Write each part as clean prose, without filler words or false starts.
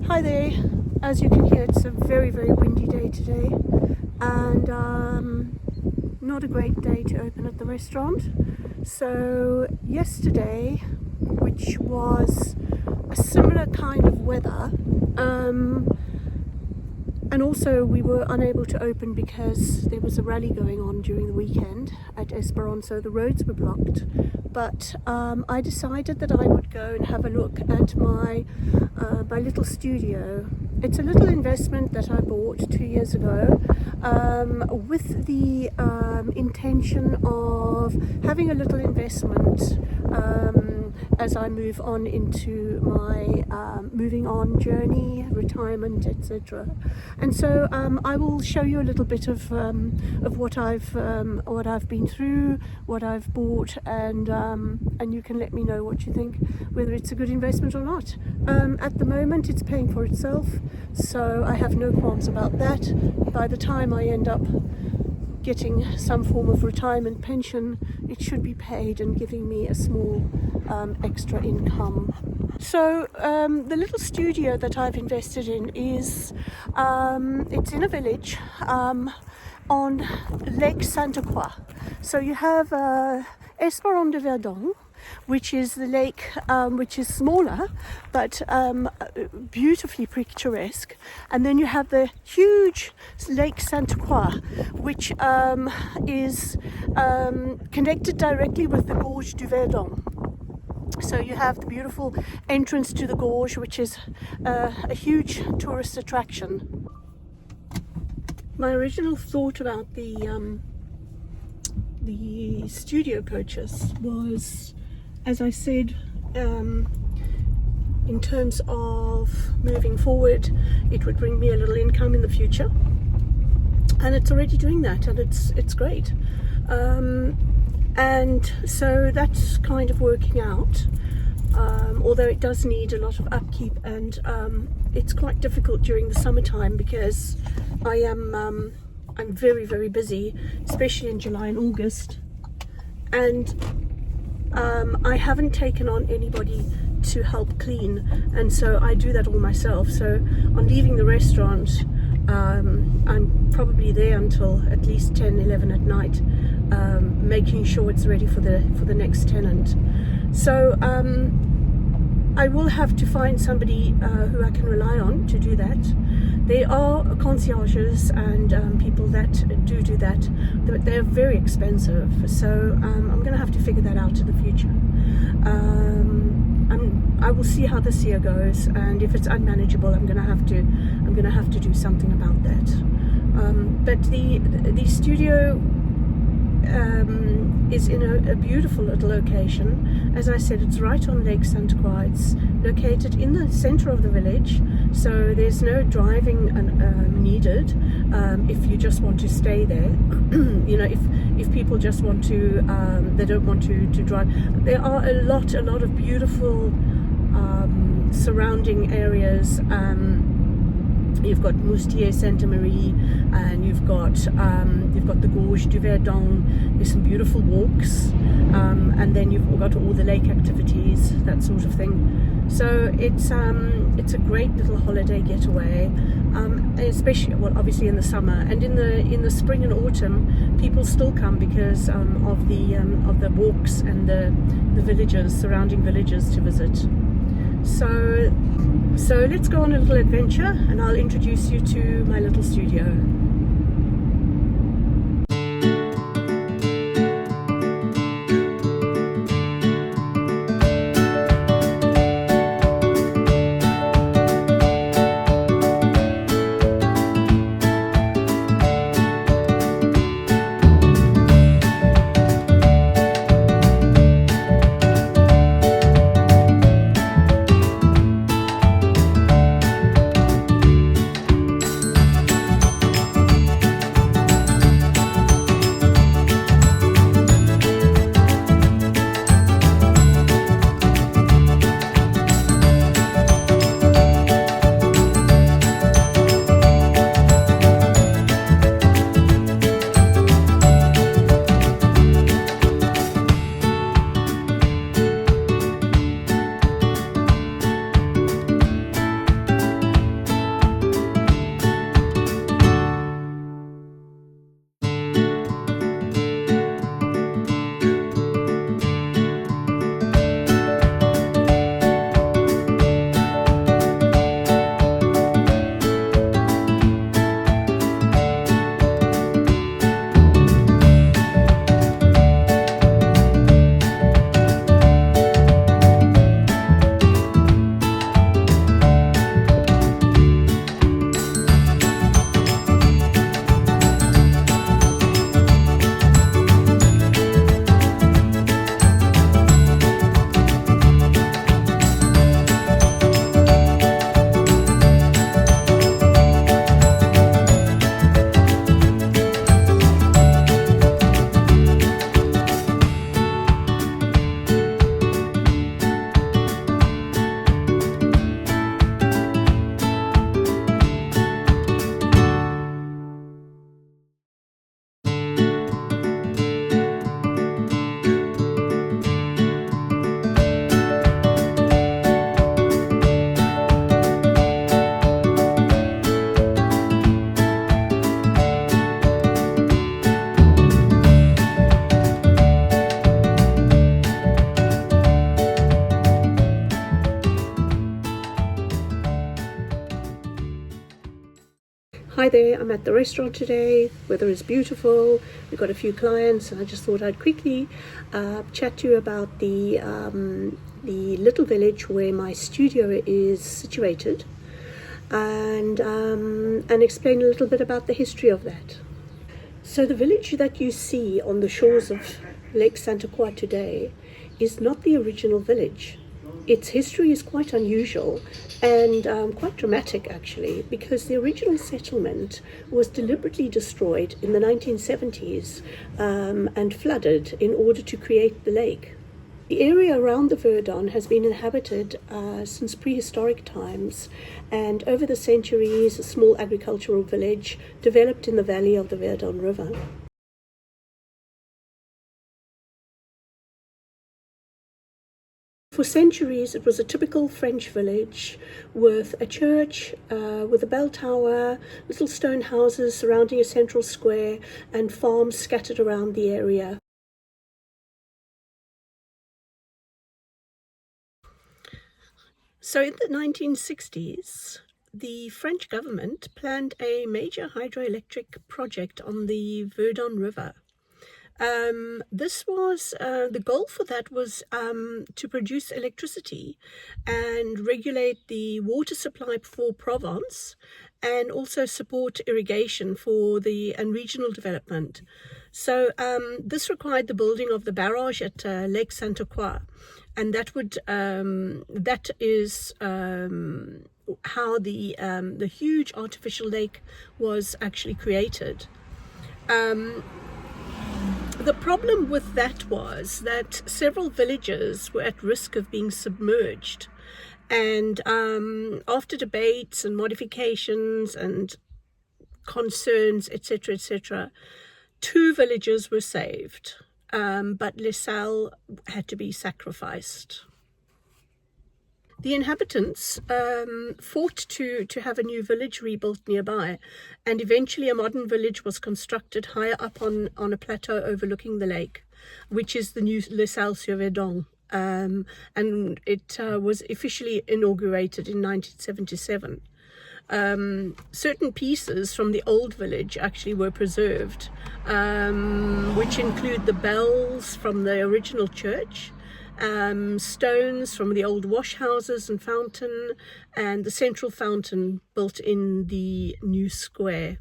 Hi there. As you can hear, it's a very, very windy day today, and not a great day to open at the restaurant. So yesterday, which was a similar kind of weather, and also we were unable to open because there was a rally going on during the weekend at Esperon, so the roads were blocked. But I decided that I would go and have a look at my little studio. It's a little investment that I bought 2 years ago with the intention of having a little investment as I move on into my moving on journey, retirement, etc. And so I will show you a little bit of what I've been through, what I've bought, and you can let me know what you think, whether it's a good investment or not. At the moment, it's paying for itself, so I have no qualms about that. By the time I end up getting some form of retirement pension, it should be paid and giving me a small extra income. So the little studio that I've invested in is it's in a village on Lake Sainte Croix. So you have Esperon de Verdun, which is the lake which is smaller but beautifully picturesque, and then you have the huge Lake Sainte Croix, which is connected directly with the Gorge du Verdun. So you have the beautiful entrance to the gorge, which is a huge tourist attraction. My original thought about the studio purchase was, as I said, in terms of moving forward, it would bring me a little income in the future, and it's already doing that, and it's great. And so that's kind of working out, although it does need a lot of upkeep, and it's quite difficult during the summertime because I'm very, very busy, especially in July and August, and I haven't taken on anybody to help clean, and so I do that all myself. So on leaving the restaurant, I'm probably there until at least 10-11 at night, making sure it's ready for the next tenant. So I will have to find somebody who I can rely on to do that. There are concierges and people that do that, but they're very expensive. So I'm going to have to figure that out in the future. I will see how this year goes, and if it's unmanageable, I'm going to have to do something about that. But the studio is in a beautiful little location. As I said, it's right on Lake Sainte Croix. It's located in the center of the village, so there's no driving needed if you just want to stay there. If people just want to, they don't want to drive. There are a lot of beautiful surrounding areas. You've got Moustier, Sainte Marie, and you've got the Gorge du Verdun. There's some beautiful walks, and then you've got all the lake activities, that sort of thing. So it's a great little holiday getaway, especially, well, obviously in the summer, and in the spring and autumn, people still come because of the walks and the surrounding villages to visit. So let's go on a little adventure, and I'll introduce you to my little studio. Hi there, I'm at the restaurant today. Weather is beautiful. We've got a few clients, and I just thought I'd quickly chat to you about the little village where my studio is situated, and explain a little bit about the history of that. So the village that you see on the shores of Lake Santa Croix today is not the original village. Its history is quite unusual and quite dramatic, actually, because the original settlement was deliberately destroyed in the 1970s and flooded in order to create the lake. The area around the Verdon has been inhabited since prehistoric times, and over the centuries, a small agricultural village developed in the valley of the Verdon River. For centuries, it was a typical French village with a church, with a bell tower, little stone houses surrounding a central square, and farms scattered around the area. So in the 1960s, the French government planned a major hydroelectric project on the Verdon River. This was the goal for that was to produce electricity and regulate the water supply for Provence, and also support irrigation for the and regional development. So this required the building of the barrage at Lake Santa Croix, and that is how the huge artificial lake was actually created. The problem with that was that several villages were at risk of being submerged, and after debates and modifications and concerns, etc., 2 villages were saved, but Les Salles had to be sacrificed. The inhabitants fought to have a new village rebuilt nearby, and eventually a modern village was constructed higher up on a plateau overlooking the lake, which is the new Les Salles-sur-Verdon. And it was officially inaugurated in 1977. Certain pieces from the old village actually were preserved, which include the bells from the original church, stones from the old wash houses and fountain, and the central fountain built in the new square.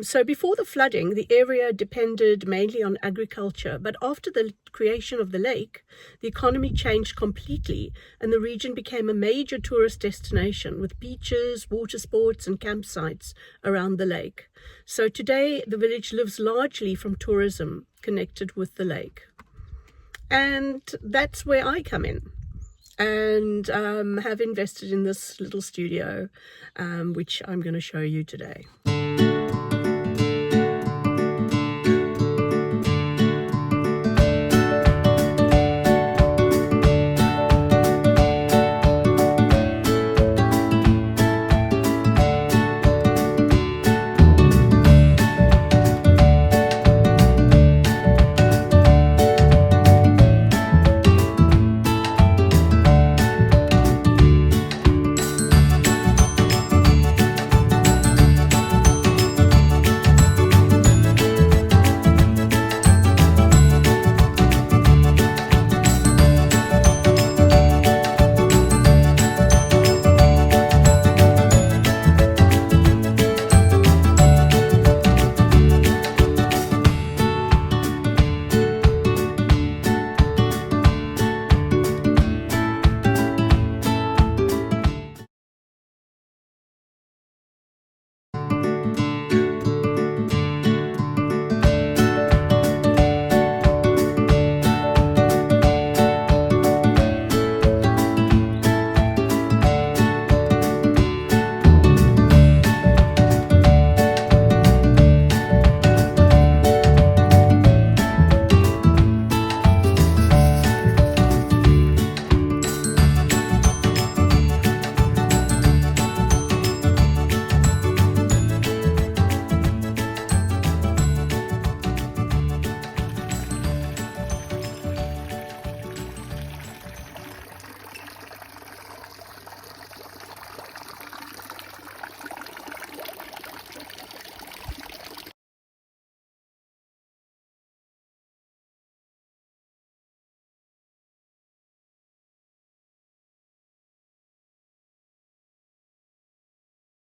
So before the flooding, the area depended mainly on agriculture, but after the creation of the lake, the economy changed completely, and the region became a major tourist destination with beaches, water sports, and campsites around the lake. So today, the village lives largely from tourism connected with the lake. And that's where I come in, and have invested in this little studio, which I'm going to show you today.